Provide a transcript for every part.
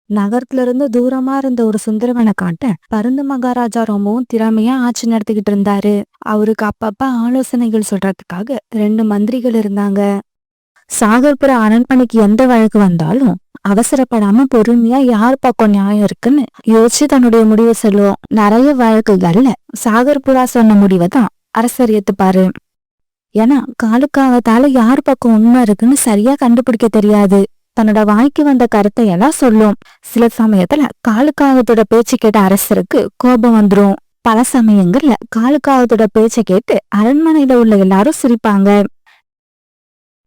நகரத்துல இருந்து தூரமா இருந்த ஒரு சுந்தரவனை காட்ட பருந்து மகாராஜா ரொம்பவும் திறமையா ஆட்சி நடத்திக்கிட்டு இருந்தாரு. அவருக்கு அப்பப்ப ஆலோசனைகள் சொல்றதுக்காக 2 மந்திரிகள் இருந்தாங்க. சாகர்புர அரண்மனைக்கு எந்த வழக்கு வந்தாலும் அவசரப்படாம பொறுமையா யார் பக்கம் நியாயம் இருக்குன்னு யோசிச்சு தன்னுடைய முடிவை சொல்லுவோம். நிறைய வழக்குகள்ல சாகர்புரா சொன்ன முடிவை தான் அரசர் ஏத்துப்பாரு. ஏன்னா காலுக்காகத்தால யார் பக்கம் உண்மை இருக்குன்னு சரியா கண்டுபிடிக்க தெரியாது. தன்னோட வாய்க்கு வந்த கருத்தை எல்லாம் சொல்லும். சில சமயத்துல காலுக்காகத்தோட பேச்சு கேட்ட அரசருக்கு கோபம் வந்துரும். பல சமயங்கள்ல காலுக்காகத்தோட பேச்சை கேட்டு அரண்மனையில உள்ள எல்லாரும் சிரிப்பாங்க.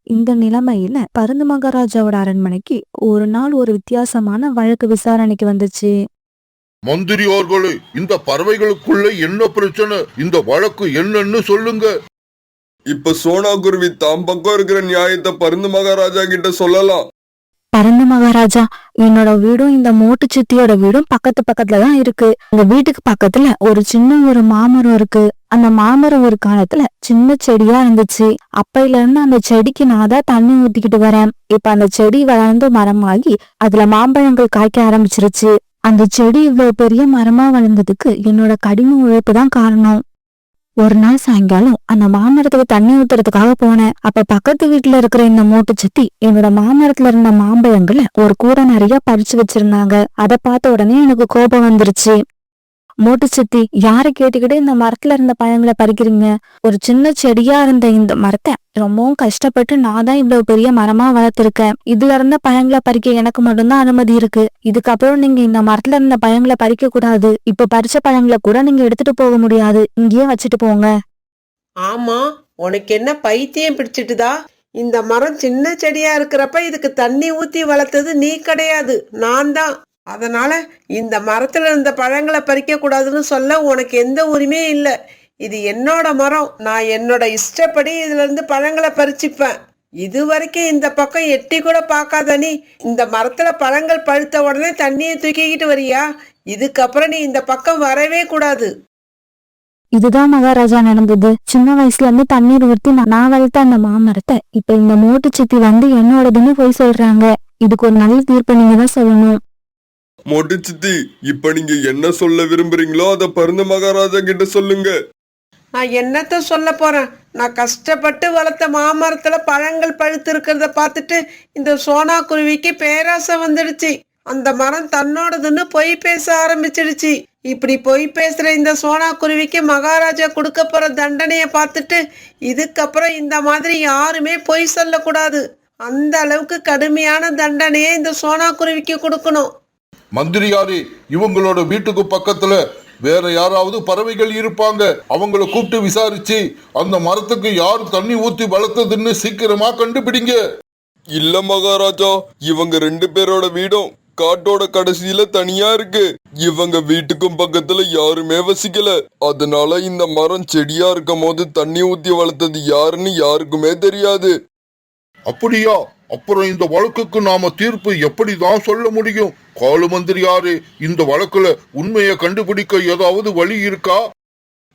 இந்த நிலைமையில பருந்து மகாராஜாவோட அரண்மனைக்கு ஒரு நாள் ஒரு வித்தியாசமான வழக்கு விசாரணைக்கு வந்துச்சு. மந்திரி அவர்களே, இந்த பறவைகளுக்குள்ள என்ன பிரச்சனை? இந்த வழக்கு என்னன்னு சொல்லுங்க. இப்ப சோனா குருவி தாம் பக்கம் இருக்கிற நியாயத்தை பருந்து மகாராஜா கிட்ட சொல்லலாம். பருந்து மகாராஜா, என்னோட வீடும் இந்த மோட்டு சித்தியோட வீடும் பக்கத்துலதான் இருக்கு. எங்க வீட்டுக்கு பக்கத்துல ஒரு சின்ன ஒரு மாமரம் இருக்கு. அந்த மாமரம் ஒரு காலத்துல சின்ன செடியா இருந்துச்சு. அப்பையில இருந்து அந்த செடிக்கு நான் தான் தண்ணி ஊத்திக்கிட்டு வரேன். இப்ப அந்த செடி வளர்ந்து மரமாகி அதுல மாம்பழங்கள் காய்க்க ஆரம்பிச்சிருச்சு. அந்த செடி இவ்வளவு பெரிய மரமா வளர்ந்ததுக்கு என்னோட கடின உழைப்பு தான் காரணம். ஒரு நாள் சாயங்காலம் அந்த மாமரத்துக்கு தண்ணி ஊத்துறதுக்காக போனேன். அப்ப பக்கத்து வீட்டுல இருக்கிற இந்த மோட்டு சித்தி என்னோட மாமரத்துல இருந்த மாம்பழங்களை ஒரு கூடை நிறைய பறிச்சு வச்சிருந்தாங்க. அதை பார்த்த உடனே எனக்கு கோபம் வந்துருச்சு. மோட்டு சித்தி, யாரை கேட்டுக்கிட்டு இந்த மரத்துல இருந்த பழங்களை பறிக்கிறீங்க? ஒரு சின்ன செடியா இருந்த இந்த மரத்தை ரொம்பவும் கஷ்டப்பட்டு நான் தான் இவ்வளவு பெரிய மரமா வளர்த்திருக்கேன். இதுல இருந்த பழங்களை பறிக்க எனக்கு மட்டும்தான் அனுமதி இருக்கு. இதுக்கப்புறம் நீங்க இந்த மரத்துல இருந்த பழங்களை பறிக்க கூடாது. இப்ப பறிச்ச பழங்களை கூட நீங்க எடுத்துட்டு போக முடியாது. இங்கேயே வச்சுட்டு போங்க. ஆமா, உனக்கு என்ன பைத்தியம் பிடிச்சிட்டுதா? இந்த மரம் சின்ன செடியா இருக்கிறப்ப இதுக்கு தண்ணி ஊத்தி வளர்த்தது நீ கிடையாது, நான் தான். அதனால இந்த மரத்துல இருந்த பழங்களை பறிக்க கூடாதுன்னு சொல்ல உனக்கு எந்த உரிமையும் இல்லை. இது என்னோட மரம். நான் என்னோட இஷ்டப்படி இதுல இருந்து பழங்களை பறிச்சுப்பேன். இது வரைக்கும் இந்த பக்கம் எட்டி கூட பார்க்காத நீ இந்த மரத்துல பழங்கள் பழுத்த உடனே தண்ணியை தூக்கிக்கிட்டு வரியா? இதுக்கப்புறம் நீ இந்த பக்கம் வரவே கூடாது. இதுதான் மகாராஜா நடந்தது. சின்ன வயசுல இருந்து தண்ணீர் ஊற்றி நான் வளர்த்த அந்த மாமரத்தை இப்ப இந்த மோட்டு சித்தி வந்து என்னோடதுன்னு போய் சொல்றாங்க. இதுக்கு ஒரு நல்ல தீர்ப்பு நீங்க தான் சொல்லணும். மோட்டு சித்தி, இப்ப நீங்க என்ன சொல்ல விரும்புறீங்களோ அத பருந்து மகாராஜா கிட்ட சொல்லுங்க. நான் என்னத்த சொல்ல போறேன்? நான் கஷ்டப்பட்டு வளர்த்த மாமரத்துல பழங்கள் பழுத்து இருக்கிறத பார்த்துட்டு இந்த சோனா குருவிக்கு பேராசை வந்துடுச்சு. அந்த மரம் தன்னோடதுன்னு பொய் பேச ஆரம்பிச்சிடுச்சு. இப்படி பொய் பேசுற இந்த சோனா குருவிக்கு மகாராஜா கொடுக்க போற தண்டனைய பார்த்துட்டு இதுக்கப்புறம் இந்த மாதிரி யாருமே பொய் சொல்லக்கூடாது. அந்த அளவுக்கு கடுமையான தண்டனையை இந்த சோனா குருவிக்கு கொடுக்கணும். மந்திரியாரே, இவங்களோட வீட்டுக்கு பக்கத்துல வேற யாராவது பறவைகள் இருப்பாங்க. அவங்கள கூப்பிட்டு விசாரிச்சு அந்த மரத்துக்கு யாரு தண்ணி ஊத்தி வளர்த்ததுன்னு சீக்கிரமா கண்டுபிடிங்க. இல்ல மகாராஜா, இவங்க 2 பேரோட வீடும் காட்டோட கடைசியில தனியா இருக்கு. இவங்க வீட்டுக்கும் பக்கத்துல யாருமே வசிக்கல. அதனால இந்த மரம் செடியா இருக்கும் போது தண்ணி ஊத்தி வளர்த்தது யாருன்னு யாருக்குமே தெரியாது. அப்படியா? அப்புறம் இந்த வழக்குக்கு நாம தீர்ப்பு எப்படிதான் சொல்ல முடியும்? காலு மந்திரியாரே, இந்த வழக்குல உண்மையை கண்டுபிடிக்க ஏதாவது வழி இருக்கா?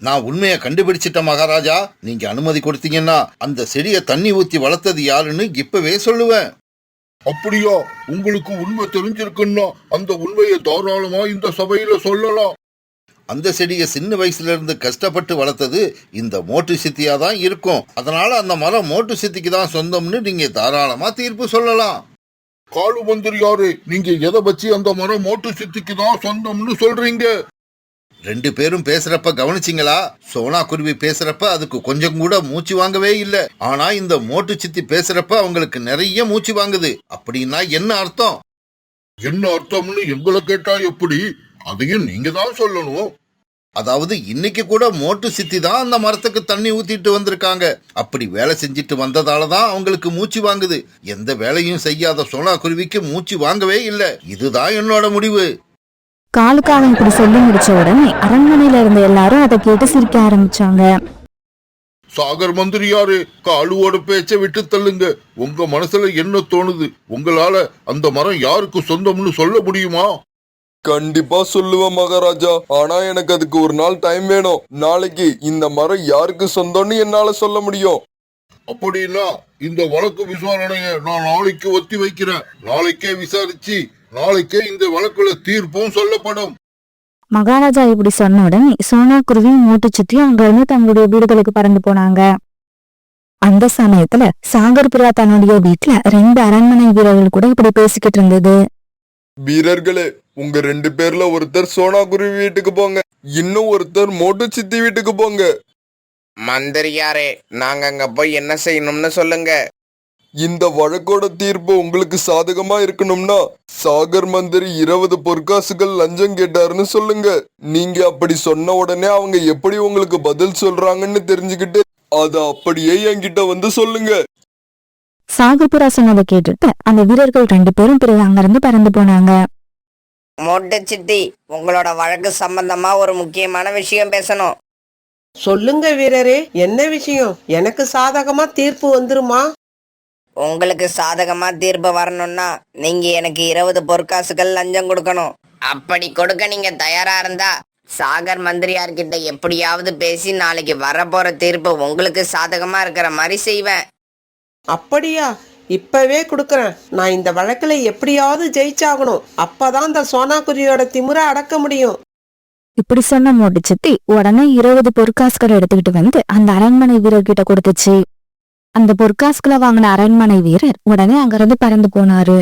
நான் உண்மையை கண்டுபிடிச்சிட்டேன் மகாராஜா. நீங்க அனுமதி கொடுத்தீங்கன்னா அந்த செடியை தண்ணி ஊத்தி வளர்த்தது யாருன்னு இப்பவே சொல்லுவேன். அப்படியா? உங்களுக்கு உண்மை தெரிஞ்சிருக்குன்னா அந்த உண்மையை தாராளமா இந்த சபையில சொல்லலாம். அந்த செடியை சின்ன வயசுல இருந்து கஷ்டப்பட்டு வளர்த்தது இந்த மோட்டு சித்தியா தான் இருக்கும். அதனால அந்த மரம் மோட்டு சித்திக்கு தான் சொந்தம்னு நீங்க தாராளமா தீர்ப்பு சொல்லலாம். காலு மந்திரியாரே, நீங்க எதை வச்சு அந்த மரம் மோட்டு சித்திக்கு தான் சொந்தம்னு சொல்றீங்க? 2 பேரும் பேசுறப்ப கவனிச்சிங்களா? சோனா குருவி பேசுறப்ப அதுக்கு கொஞ்சம் கூட மூச்சு வாங்கவே இல்லை. ஆனா இந்த மோட்டு சித்தி பேசுறப்ப அவங்களுக்கு நிறைய மூச்சு வாங்குது. அப்படின்னா என்ன அர்த்தம்? என்ன அர்த்தம்னு எங்களை கேட்டா எப்படி? அதையும் நீங்க தான் சொல்லணும். அதாவது இன்னைக்கு கூட மோட்டு சித்தி தான் அந்த மரத்துக்கு தண்ணி ஊத்திட்டு வந்திருக்காங்க. அப்படி வேலை செஞ்சுட்டு வந்ததாலதான் அவங்களுக்கு மூச்சு வாங்குது. எந்த வேலையும் செய்யாத சோனா குருவிக்கு மூச்சு வாங்கவே இல்லை. இதுதான் என்னோட முடிவு. காலுக்காக இப்படி சொல்லி முடிச்ச உடனே அரண்மனையில இருந்த எல்லாரும் அதை கேட்டு சிரிக்க ஆரம்பிச்சாங்க. சாகர் மந்திரியாரே, காலுவோட பேச்சை விட்டு தள்ளுங்க. உங்க மனசுல என்ன தோணுது? உங்களால அந்த மரம் யாருக்கு சொந்தம்னு சொல்ல முடியுமா? கண்டிப்பா சொல்லுவேன் மகாராஜா. ஆனா எனக்கு அதுக்கு ஒரு நாள் டைம் வேணும். நாளைக்கு இந்த மரம் யாருக்கு சொந்தம்னு என்னால சொல்ல முடியும். அப்படின்னா இந்த வழக்கு விசாரணைய நான் நாளைக்கு ஒத்தி வைக்கிறேன். நாளைக்கே விசாரிச்சு நாளைக்கே இந்த வழக்குல தீர்ப்பும் சொல்லப்படும். மகாராஜா இப்படி சொன்ன உடனே சோனா குருவியும் மூட்டு சுத்தியும் அங்க இருந்து தங்களுடைய வீடுகளுக்கு பறந்து போனாங்க. அந்த சமயத்துல சாகர்புரா தன்னுடைய வீட்டுல 2 அரண்மனை வீரர்கள் கூட இப்படி பேசிக்கிட்டு இருந்தது. வீரர்களே, உங்க 2 பேர்ல ஒருத்தர் சோனா குருவி வீட்டுக்கு போங்க, இன்னும் ஒருத்தர் மோட்டு சித்தி வீட்டுக்கு போங்க. மந்திரியாரே, நாங்க அங்க போய் என்ன செய்யணும்னு சொல்லுங்க. இந்த வழக்கோட தீர்ப்பு உங்களுக்கு சாதகமா இருக்கணும்னா சாகர் மந்திரி 20 பொற்காசுகள் லஞ்சம் கேட்டாருன்னு சொல்லுங்க. நீங்க அப்படி சொன்ன உடனே அவங்க எப்படி உங்களுக்கு பதில் சொல்றாங்கன்னு தெரிஞ்சுக்கிட்டு அத அப்படியே என்கிட்ட வந்து சொல்லுங்க. சாகர்புரா சொன்னதை கேட்டுட்டு அந்த வீரர்கள் 2 பேரும் பிறகு அங்கிருந்து பறந்து போனாங்க. மோட்டு சித்தி, உங்களோட வழக்கு சம்பந்தமா ஒரு முக்கியமான விஷயம் பேசணும். சொல்லுங்க வீரரே, என்ன விஷயம்? எனக்கு சாதகமா தீர்ப்பு வந்துருமா? உங்களுக்கு சாதகமா தீர்ப்பு வரணும்னா நீங்க எனக்கு 20 பொற்காசுகள் லஞ்சம் கொடுக்கணும். அப்படி கொடுக்க நீங்க தயாரா இருந்தா சாகர் மந்திரியார்கிட்ட எப்படியாவது பேசி நாளைக்கு வரப்போற தீர்ப்பு உங்களுக்கு சாதகமா இருக்கிற மாதிரி செய்வேன். அப்படியா? இப்பவே கொடுக்கறேன். நான் இந்த வழக்குல எப்படியாவது ஜெயிச்சாகணும். அப்பதான் இந்த சோனாக்குருவியோட திமிரை அடக்க முடியும். இப்படி சொன்ன மூட்டு சுத்தி உடனே 20 பொற்காசுகளை எடுத்துக்கிட்டு வந்து அந்த அரண்மனை வீரர்கிட்ட கொடுத்துச்சு. அந்த பொற்காசுகளை வாங்கின அரண்மனை வீரர் உடனே அங்கிருந்து பறந்து போனாரு.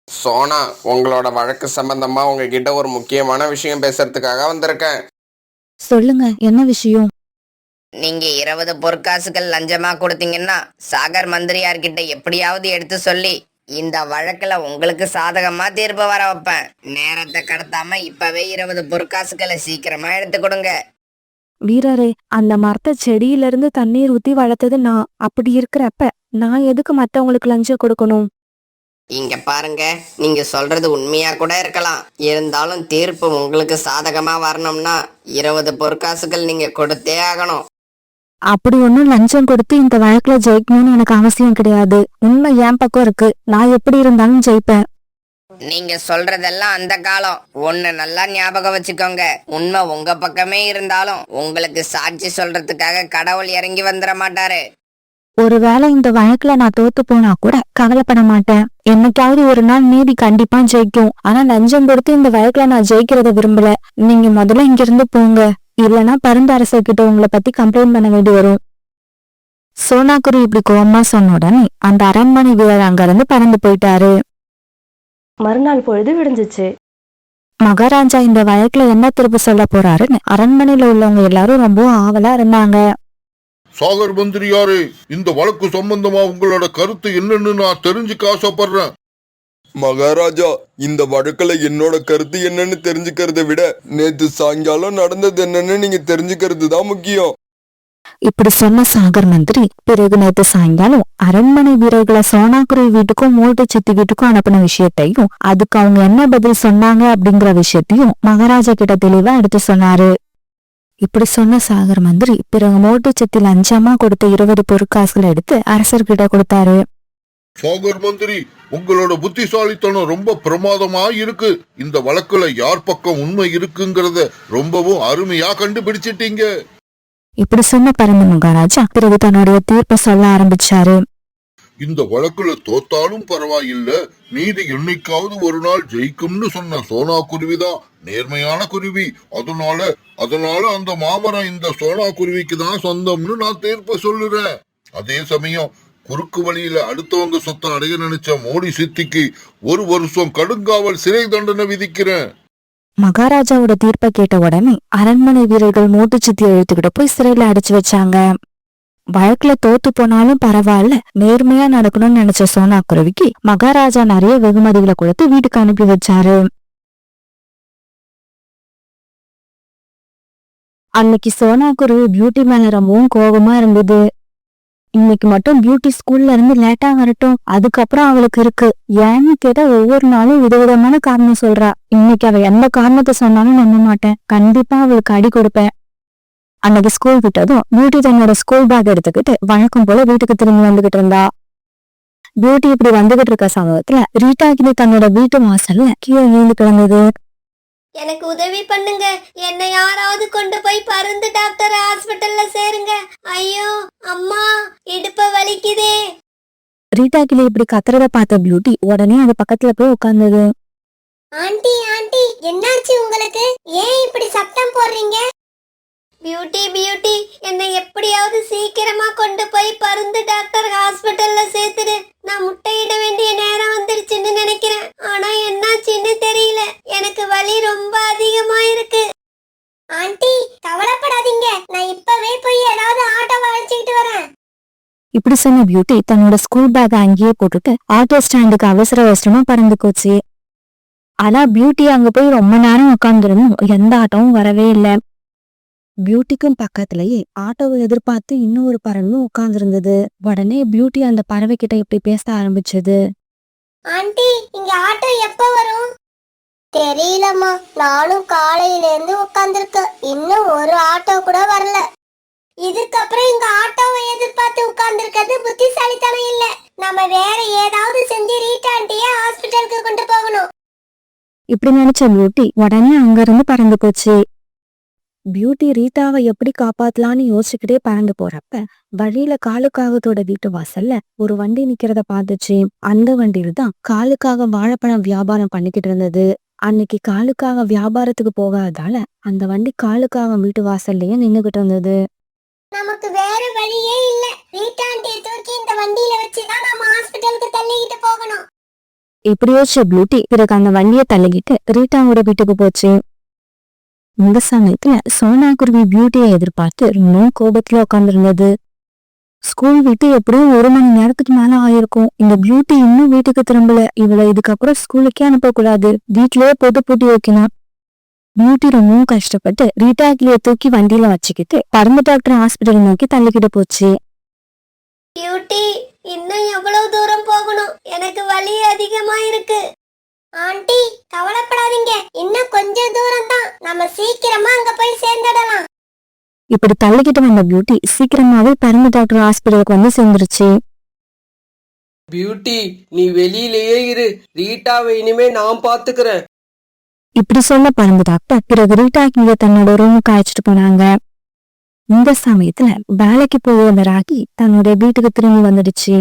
சோனா, உங்களோட வழக்கு சம்பந்தமா உங்ககிட்ட ஒரு முக்கியமான விஷயம் பேசுறதுக்காக வந்திருக்கேன். சொல்லுங்க, என்ன விஷயம்? நீங்க 20 பொற்காசுகள் லஞ்சமா கொடுத்தீங்கன்னா சாகர் மந்திரியார்கிட்ட எப்படியாவது எடுத்து சொல்லி இந்த வழக்குல உங்களுக்கு சாதகமா தீர்ப்பு வர வைப்பேன். நேரத்தை கடத்தாம இப்பவே 20 பொற்காசுகளை சீக்கிரமா எடுத்து கொடுங்க. வீரரே, அந்த மரத்தை செடியில இருந்து தண்ணீர் ஊத்தி வளர்த்தது நான். அப்படி இருக்கிறப்ப நான் எதுக்கு மத்தவங்களுக்கு லஞ்சம் கொடுக்கணும்? இங்க பாருங்க, நீங்க சொல்றது உண்மையா கூட இருக்கலாம். இருந்தாலும் தீர்ப்பு உங்களுக்கு சாதகமா வரணும்னா 20 பொற்காசுகள் நீங்க கொடுத்தே ஆகணும். அப்படி ஒண்ணும் லஞ்சம் கொடுத்து இந்த வழக்குல ஜெயிக்கணும்னு எனக்கு அவசியம் கிடையாது. உண்மை என் பக்கம் இருக்கு. நான் எப்படி இருந்தாலும் ஜெயிப்பேன். நீங்க சொல்றதெல்லாம் அந்த காலம். ஒண்ணு நல்லா ஞாபகம் வச்சுக்கோங்க, உண்மை உங்க பக்கமே இருந்தாலும் உங்களுக்கு சாட்சி சொல்றதுக்காக கடவுள் இறங்கி வந்துட மாட்டாரு. ஒருவேளை இந்த வழக்குல நான் தோத்து போனா கூட கவலைப்பட மாட்டேன். என்னைக்காவது ஒரு நாள் நீதி கண்டிப்பா ஜெயிக்கும். ஆனா லஞ்சம் கொடுத்து இந்த வழக்குல நான் ஜெயிக்கிறத விரும்பல. நீங்க முதல்ல இங்க இருந்து போங்க, இல்லனா பருந்தரசர் கிட்ட உங்களை பத்தி கம்ப்ளைண்ட் பண்ண வேண்டி வரும். சோனாக்குரு இப்படி கோவமா சொன்ன உடனே அந்த அரண்மனை வீரர் அங்க இருந்து பறந்து போயிட்டாரு. மறுநாள் பொழுது விடிஞ்சிச்சு. மகாராஜா இந்த வழக்குல என்ன திருப்பி சொல்ல போறாருன்னு அரண்மனையில உள்ளவங்க எல்லாரும் ரொம்ப ஆவலா இருந்தாங்க. சாகர் மந்திரியாரே, இந்த வழக்கு சம்பந்தமா உங்களோட கருத்து என்னன்னு நான் தெரிஞ்சுக்க ஆசைப்படுறேன். மகாராஜா, இந்த வழக்குல என்னோட கருத்து என்னன்னு தெரிஞ்சுக்கிறத விட நேத்து சாயங்காலம் நடந்தது என்னன்னு நீங்க தெரிஞ்சுக்கிறது தான் முக்கியம். இப்படி சொன்ன சாகர் மந்திரி பிறகு நேத்து சாயங்காலம் அரண்மனை வீரர்களை சோனாக்குருவி வீட்டுக்கும் மூட்டு சித்தி வீட்டுக்கும் அனுப்பின விஷயத்தையும் அதுக்கு அவங்க என்ன பதில் சொன்னாங்க அப்படிங்கிற விஷயத்தையும் மகாராஜா கிட்ட தெளிவா எடுத்து சொன்னாரு. இப்படி சொன்ன சாகர் மந்திரி பிறகு மூட்டு சித்தி லஞ்சமா கொடுத்த 20 பொற்காசுகளை எடுத்து அரசர்கிட்ட கொடுத்தாரு. சாகர் மந்திரி, உங்களோட புத்திசாலித்தனம் ரொம்ப பிரமாதமா இருக்கு. இந்த வழக்குல யார் பக்கம் உண்மை இருக்குங்கிறத ரொம்பவும் அருமையா கண்டுபிடிச்சிட்டீங்க. இப்படி சொன்ன பரந்த மகாராஜா பிறகு தன்னுடைய தீர்ப்பை சொல்ல ஆரம்பிச்சாரு. இந்த வழக்குல தோத்தாலும் பரவாயில்ல, நீதி என்னைக்காவது ஒரு நாள் ஜெயிக்கும்னு சொன்ன சோனா குருவிதான் நேர்மையான குருவி. அதனால அந்த மாமரம் இந்த சோனா குருவிக்கு தான் சொந்தம்னு நான் தீர்ப்பு சொல்லுறேன். அதே சமயம் குறுக்கு வழியில அடுத்தவங்க சொத்தை அடைய நினைச்ச மோடி சித்திக்கு 1 வருஷம் கடுங்காவல் சிறை தண்டனை விதிக்கிறேன். மகாராஜாவோட தீர்ப்பை கேட்ட உடனே அரண்மனை வீரர்கள் மூட்டு சித்தி எழுத்துக்கிட்ட போய் சிறையில அடைச்சு வச்சாங்க. வழக்குல தோத்து போனாலும் பரவாயில்ல, நேர்மையா நடக்கணும்னு நினைச்ச சோனா குருவிக்கு மகாராஜா நிறைய வெகுமதிகளை கொடுத்து வீட்டுக்கு அனுப்பி வச்சாரு. அன்னைக்கு சோனா குருவி பியூட்டி மேல ரொம்பவும் கோபமா இருந்தது. இன்னைக்கு மட்டும் பியூட்டி ஸ்கூல்ல இருந்து லேட்டா வரட்டும், அதுக்கப்புறம் அவளுக்கு இருக்கு. ஏன்னு கேட்டா ஒவ்வொரு நாளும் விதவிதமான காரணம் சொல்றா. இன்னைக்கு அவ எந்த காரணத்தை சொன்னாலும் நம்ப மாட்டேன். கண்டிப்பா அவளுக்கு அடி கொடுப்பேன். அன்னைக்கு ஸ்கூல் விட்டதும் பியூட்டி தன்னோட ஸ்கூல் பேக் எடுத்துக்கிட்டு வழக்கம் போல வீட்டுக்கு திரும்பி வந்துகிட்டு இருந்தா. பியூட்டி இப்படி வந்துகிட்டு இருக்க சமயத்துல ரீட்டாகினி தன்னோட வீட்டு வாசல்ல கீழே விழுந்து கிடந்தது. எனக்கு உதவி பண்ணுங்க, என்னை யாராவது கொண்டு போய் பருந்து டாக்டர் ஹாஸ்பிட்டல்ல சேருங்க. ஐயோ அம்மா, இடுப்ப வலிக்குதே. ரீட்டாகினி இப்படி கத்துறத பார்த்த பியூட்டி உடனே அது பக்கத்துல போய் உட்கார்ந்தது. ஆண்டி ஆண்டி என்னாச்சு உங்களுக்கு? ஏன் இப்படி சத்தம் போடுறீங்க? பியூட்டி பியூட்டி, என்னை எப்படியாவது சீக்கிரமா கொண்டு போய் பருந்து டாக்டர் ஹாஸ்பிட்டல்ல சேர்த்துடு. நான் முட்டையிட வேண்டிய நேரம் வந்துருச்சுன்னு நினைக்கிறேன். ஆனா என்னாச்சுன்னு தெரியல. எனக்கு வலி ரொம்ப அதிகமா இருக்கு. ஆண்டி கவலைப்படாதீங்க, நான் இப்பவே போய் ஏதாவது ஆட்டோவை அழைச்சிக்கிட்டு வரேன். இப்படி சொன்ன பியூட்டி தன்னோட ஸ்கூல் பேக் அங்கேயே போட்டுட்டு ஆட்டோ ஸ்டாண்டுக்கு அவசர அவசரமா பறந்து போச்சு. ஆனா பியூட்டி அங்க போய் ரொம்ப நேரம் உட்காந்துருந்தும் எந்த ஆட்டோவும் வரவே இல்லை. பியூட்டிக்கும் பக்கத்திலேயே ஆட்டோவை எதிர்பார்த்து இன்னொரு பறவையும் உட்கார்ந்துருந்தது. உடனே பியூட்டி அந்த பறவை கிட்ட இப்படி பேச ஆரம்பிச்சது. ஆண்டி இங்க ஆட்டோ எப்ப வரும்? தெரியலம்மா, நானும் காலையில இருந்து உட்கார்ந்துருக்கேன். இன்னும் ஒரு ஆட்டோ கூட வரல. இதுக்கப்புறம் இங்க ஆட்டோவை எதிர்பார்த்து உட்கார்ந்துருக்கிறது புத்திசாலித்தனம் இல்ல. நம்ம வேற ஏதாவது செஞ்சு ரீட்டா ஆண்டிய ஹாஸ்பிட்டலுக்கு கொண்டு போகணும். இப்படி நினைச்ச பியூட்டி உடனே அங்க இருந்து பறந்து போச்சு. பியூட்டி ரீட்டாவை எப்படி காப்பாத்தலான்னு யோசிச்சுக்கிட்டே பறந்து போறப்ப வழியில காலுக்காகத்தோட வீட்டு வாசல்ல ஒரு வண்டி நிக்கிறத பார்த்துச்சு. அந்த வண்டியில தான் காலுக்காக வாழைப்பழம் வியாபாரம் பண்ணிக்கிட்டு இருந்தது. அன்னைக்கு காலுக்காக வியாபாரத்துக்கு போகாததால அந்த வண்டி காலுக்காக வீட்டு வாசல்லயே நின்னுகிட்டு இருந்தது. நமக்கு வேற வழியே இல்ல. ரீட்டா ஆண்டியை தூக்கி இந்த வண்டியில வச்சுதான் நம்ம ஹாஸ்பிட்டலுக்கு தள்ளிக்கிட்டு போகணும். இப்படி யோசிச்ச பியூட்டி பிறகு அந்த வண்டியை தள்ளிக்கிட்டு ரீட்டாவோட வீட்டுக்கு போச்சு. இந்த சமயத்துல சோனா குருவி பியூட்டியை எதிர்பார்த்து ரொம்ப கோபத்துல உட்காந்துருந்தது. ஸ்கூல் விட்டு எப்படியும் 1 மணி நேரத்துக்கு மேல ஆயிருக்கும். இந்த பியூட்டி இன்னும் வீட்டுக்கு திரும்பல. இவளை இதுக்கப்புறம் ஸ்கூலுக்கே அனுப்பக்கூடாது, வீட்லயே போட்டு பூட்டி வைக்கணும். பியூட்டி ரொம்பவும் கஷ்டப்பட்டு ரீட்டா கிளிய தூக்கி வண்டியில வச்சுக்கிட்டு பறந்து டாக்டர் ஹாஸ்பிட்டல் நோக்கி தள்ளிக்கிட்டு போச்சு. பியூட்டி இன்னும் எவ்வளவு தூரம் போகணும்? எனக்கு வலி அதிகமா இருக்கு. ஆண்டி கவலைப்படாதீங்க, இன்னும் கொஞ்சம் தூரம் தான். நம்ம சீக்கிரமா அங்க போய் சேர்ந்துடலாம். இப்படி தள்ளிக்கிட்டு வந்த பியூட்டி சீக்கிரமாவே பறந்து டாக்டர் ஹாஸ்பிட்டலுக்கு வந்து சேர்ந்துருச்சு. பியூட்டி நீ வெளியிலேயே இரு, ரீட்டாவை இனிமே நான் பாத்துக்கிறேன். இப்படி சொல்ல பறந்து டாக்டர் பிறகு ரீட்டா கிளிய தன்னோட ரூமுக்கு அழைச்சிட்டு போனாங்க. இந்த சமயத்துல வேலைக்கு போய் வந்த ராகி தன்னோட வீட்டுக்கு திரும்பி வந்துடுச்சு.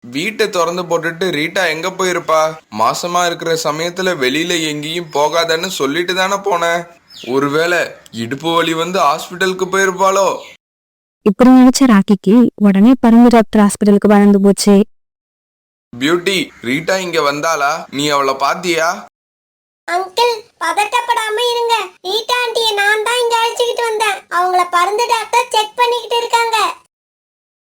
வீட்டை திறந்து போட்டுட்டு ரீட்டா எங்க போயிருப்பா? மாசமா இருக்கிற சமயத்துல வெளியில எங்கேயும் போகாதன்னு சொல்லிட்டு தானே போனேன். ஒருவேளை இடுப்பு வலி வந்து ஹாஸ்பிட்டலுக்கு போயிருப்பாளோ? இப்படி நினைச்ச ராக்கிக்கு உடனே பறந்து டாக்டர் ஹாஸ்பிட்டலுக்கு பறந்து போச்சு. பியூட்டி, ரீட்டா இங்க வந்தாளா? நீ அவளை பாத்தியா? அங்கிள் பதட்டப்படாம இருங்க. ரீட்டா ஆண்டியை நான் தான் இங்க அழைச்சிக்கிட்டு வந்தேன். அவங்கள பறந்து டாக்டர் செக் பண்ணிக்கிட்டு இருக்காங்க.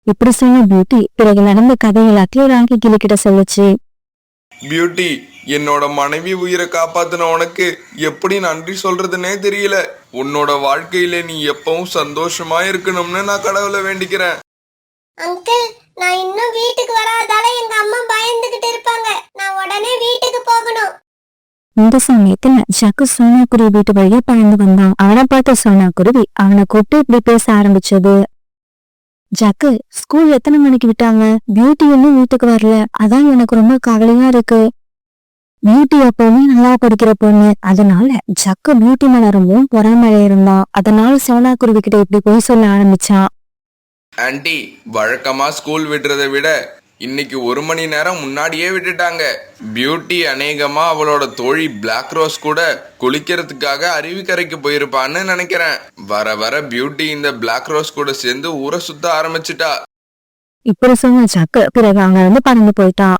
இப்படி சொன்ன பியூட்டி பிறகு நடந்த கதை எல்லாத்தையும் ராக்கி கிளிக்கிட்ட சொல்லுச்சு. பியூட்டி, என்னோட மனைவி உயிரை காப்பாத்தின உனக்கு எப்படி நன்றி சொல்றதுன்னே தெரியல. உன்னோட வாழ்க்கையில நீ எப்பவும் சந்தோஷமா இருக்கணும்னு நான் கடவுளை வேண்டிக்கிறேன். அங்கிள் நான் இன்னும் வீட்டுக்கு வராதால எங்க அம்மா பயந்துகிட்டு இருப்பாங்க. நான் உடனே வீட்டுக்கு போகணும். இந்த சமயத்துல ஜக்கு சோனா குருவி வீட்டு வழியா பறந்து வந்தான். அவனை பார்த்த சோனா குருவி அவனை கூப்பிட்டு இப்படி பேச ஆரம்பிச்சது. ஜக்கு, ஸ்கூல் எத்தனை மணிக்கு விட்டாங்க? பியூட்டி இன்னும் வீட்டுக்கு வரல, அதான் எனக்கு ரொம்ப கவலையா இருக்கு. பியூட்டி எப்பவுமே நல்லா படிக்கிற பொண்ணு, அதனால ஜக்கு பியூட்டி மேல ரொம்பவும் பொறாம இருந்தான். அதனால சோனா குருவி கிட்ட இப்படி போய் சொல்ல ஆரம்பிச்சான். ஆன்ட்டி, வழக்கமா ஸ்கூல் விடுறதை விட இன்னைக்கு 1 மணி நேரம் முன்னாடியே விட்டுட்டாங்க. பியூட்டி அநேகமா அவளோட தோழி பிளாக் ரோஸ் கூட குளிக்கிறதுக்காக அருவிக்கரைக்கு போயிருப்பான்னு நினைக்கிறேன். வர வர பியூட்டி இந்த பிளாக் ரோஸ் கூட சேர்ந்து ஊரை சுத்த ஆரம்பிச்சிட்டா. இப்படி சொன்ன ஜக்கு பிறகு அங்க இருந்து பறந்து போயிட்டான்.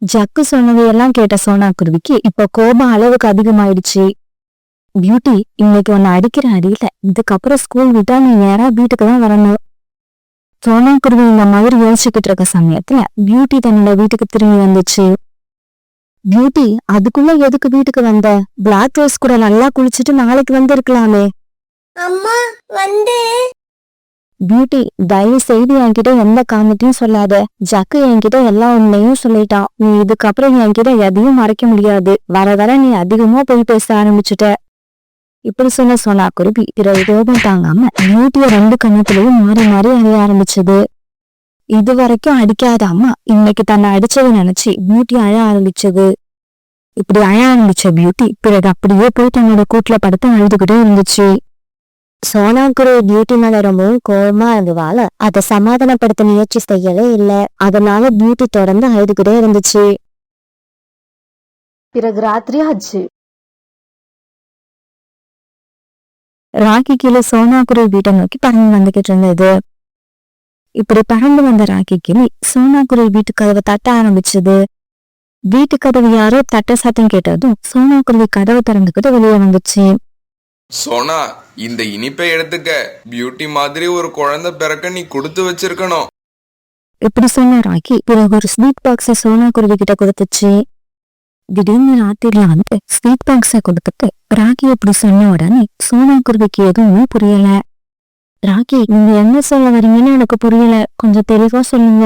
ஜக்கு சொன்னதையெல்லாம் கேட்ட சோனா குருவிக்கு இப்ப கோபம் அளவுக்கு அதிகமாயிடுச்சு. பியூட்டி, இன்னைக்கு உன்னை அடிக்கிற அடியில இதுக்கப்புறம் ஸ்கூல் விட்டா நீ நேரா வீட்டுக்கு தான் வரணும். சோனா குருவி இந்த மாதிரி யோசிச்சுக்கிட்டு இருக்க சமயத்துல பியூட்டி தன்னோட வீட்டுக்கு திரும்பி வந்துச்சு. பியூட்டி, அதுக்குள்ள எதுக்கு வீட்டுக்கு வந்த? பிளாக் ரோஸ் கூட நல்லா குளிச்சுட்டு நாளைக்கு வந்து இருக்கலாமே. அம்மா வந்து பியூட்டி, தயவு செய்து என்கிட்ட எந்த காரணத்தையும் சொல்லாத. ஜக்கு என்கிட்ட எல்லா உண்மையும் சொல்லிட்டான். நீ இதுக்கப்புறம் என்கிட்ட எதையும் மறைக்க முடியாது. வர வர நீ அதிகமா போய் பேச ஆரம்பிச்சுட்ட. இப்படி சொன்ன சோனா குருவி பிறகு கோபம் தாங்காம பியூட்டிய 2 கண்ணத்திலையும் மாறி மாறி அறைய ஆரம்பிச்சது. இது வரைக்கும் அடிக்காத அம்மா இன்னைக்கு தன்னை அடிச்சதை நினைச்சு பியூட்டி அழ ஆரம்பிச்சது. இப்படி அழ ஆரம்பிச்ச பியூட்டி பிறகு அப்படியே போய் தன்னோட கூட்டுல படுத்து அழுதுகிட்டே இருந்துச்சு. சோனா குருவி பியூட்டி மேல ரொம்பவும் கோபமா இருந்ததால அதை சமாதானப்படுத்த முயற்சி செய்யவே இல்லை. அதனால பியூட்டி தொடர்ந்து அழுதுகிட்டே இருந்துச்சு. பிறகு ராத்திரி ஆச்சு. ராக்கி கிளி சோனா குருவி வீட்டை நோக்கி பறந்து வந்துகிட்டு இருந்தது. இப்படி பறந்து வந்த ராக்கி கிளி சோனா குருவி வீட்டு கதவை தட்ட ஆரம்பிச்சது. வீட்டு கதவு யாரோ தட்ட சத்தம் கேட்டதும் சோனா குருவி கதவை திறந்துக்கிட்டு வெளியே வந்துச்சு. சோனா, இந்த இனிப்பை எடுத்துக்க. பியூட்டி மாதிரி ஒரு குழந்தை பிறக்க நீ கொடுத்து வச்சிருக்கணும். இப்படி சொன்ன ராக்கி பிறகு ஒரு ஸ்வீட் பாக்ஸ சோனா குருவி கிட்ட கொடுத்துச்சு. திடீர்னு ராத்திரில வந்து ஸ்வீட் பாக்ஸ கொடுத்துட்டு ராக்கி இப்படி சொன்ன உடனே சோனா குருவிக்கு எதுவுமே புரியல. ராக்கி, நீங்க என்ன சொல்ல வரீங்கன்னு எனக்கு புரியல, கொஞ்சம் தெளிவா சொல்லுங்க.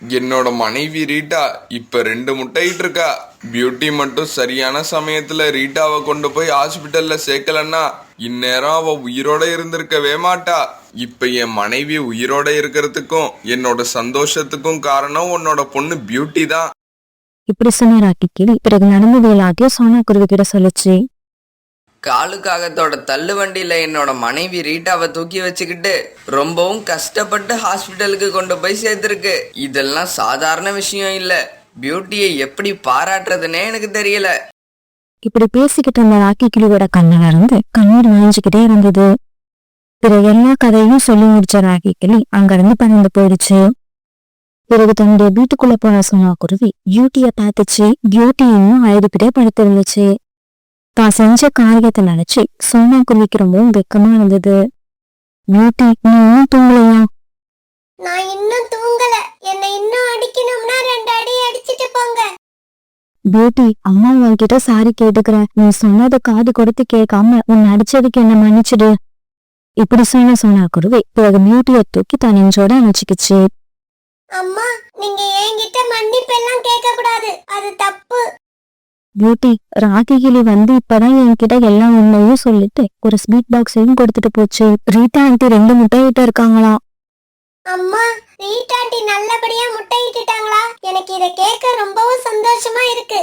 என்னோட மனைவி ரீட்டா இப்ப 2 முட்டையிட்டு இருக்கா. பியூட்டி மட்டும் சரியான சமயத்துல ரீட்டாவை கொண்டு போய் ஹாஸ்பிட்டல்ல சேர்க்கலன்னா இந்நேரம் அவ உயிரோட இருந்திருக்கவே மாட்டா. இப்ப என் மனைவி உயிரோட இருக்கிறதுக்கும் என்னோட சந்தோஷத்துக்கும் காரணம் உன்னோட பொண்ணு பியூட்டி தான். இப்படி சொன்ன ராக்கி கிளி பிறகு நடந்தது எல்லாத்தையும் சோனா குருவி கிட்ட சொல்லுச்சு. காலுக்காகத்தோட தள்ளு வண்டியில என்னோட மனைவி ரீட்டாவை தூக்கி வச்சுக்கிட்டு ரொம்பவும் கஷ்டப்பட்டு ஹாஸ்பிட்டலுக்கு கொண்டு போய் சேர்த்திருக்கு. இதெல்லாம் சாதாரண விஷயம் இல்ல. பியூட்டியை எப்படி பாராட்டுறதுன்னே எனக்கு தெரியல. இப்படி பேசிக்கிட்டு இருந்த ராக்கி கிளியோட கண்ணுல இருந்து கண்ணீர் வழிஞ்சுக்கிட்டே இருந்தது. பிறகு எல்லா கதையும் சொல்லி முடிச்ச ராக்கி கிளி அங்கிருந்து பறந்து போயிடுச்சு. பிறகு தன்னுடைய வீட்டுக்குள்ள போன சோனா குருவி பியூட்டிய பார்த்துச்சு. பியூட்டி இன்னும் அழுதுகிட்டே படுத்திருந்துச்சு. தான் செஞ்ச காரியத்தை நினைச்சு சோனா குருவிக்கு ரொம்பவும் வெக்கமா இருந்தது. பியூட்டி, நீ இன்னும் தூங்கலையா? நான் இன்னும் தூங்கல. என்னை இன்னும் அடிக்கணும்னா 2 அடி அடிச்சிட்டு போங்க. பியூட்டி, அம்மா உன்கிட்ட சாரி கேட்டுக்கிறேன். நீ சொன்னதை காது கொடுத்து கேட்காம உன்னை அடிச்சதுக்கு என்ன மன்னிச்சிடு. இப்படி சொன்ன சோனா குருவி பிறகு பியூட்டிய தூக்கி தான் நெஞ்சோட அணைச்சிக்கிச்சு. அம்மா, நீங்க என்கிட்ட மன்னிப்பெல்லாம் கேட்க கூடாது, அது தப்பு. பியூட்டி, ராக்கி கிளி வந்து இப்பதான் என்கிட்ட எல்லா உண்மையும் சொல்லிட்டு ஒரு ஸ்வீட் பாக்ஸையும் கொடுத்துட்டு போச்சு. ரீட்டா ஆண்டி 2 முட்டையிட்ட இருக்காங்களாம். அம்மா, ரீட்டாண்டி நல்லபடியா முட்டையிட்டுட்டாங்களா? எனக்கு இத கேட்க ரொம்பவும் சந்தோஷமா இருக்கு.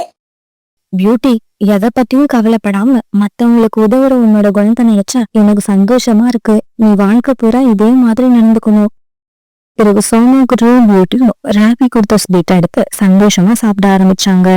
பியூட்டி, எதை பத்தியும் கவலைப்படாம மத்தவங்களுக்கு உதவுற உன்னோட குணத்தை நினைச்சா எனக்கு சந்தோஷமா இருக்கு. நீ வாழ்க்கை பூரா இதே மாதிரி நடந்துக்கணும். பிறகு சோனா குருவியும் பியூட்டியும் ராக்கி கொடுத்த ஸ்வீட்டை எடுத்து சந்தோஷமா சாப்பிட ஆரம்பிச்சாங்க.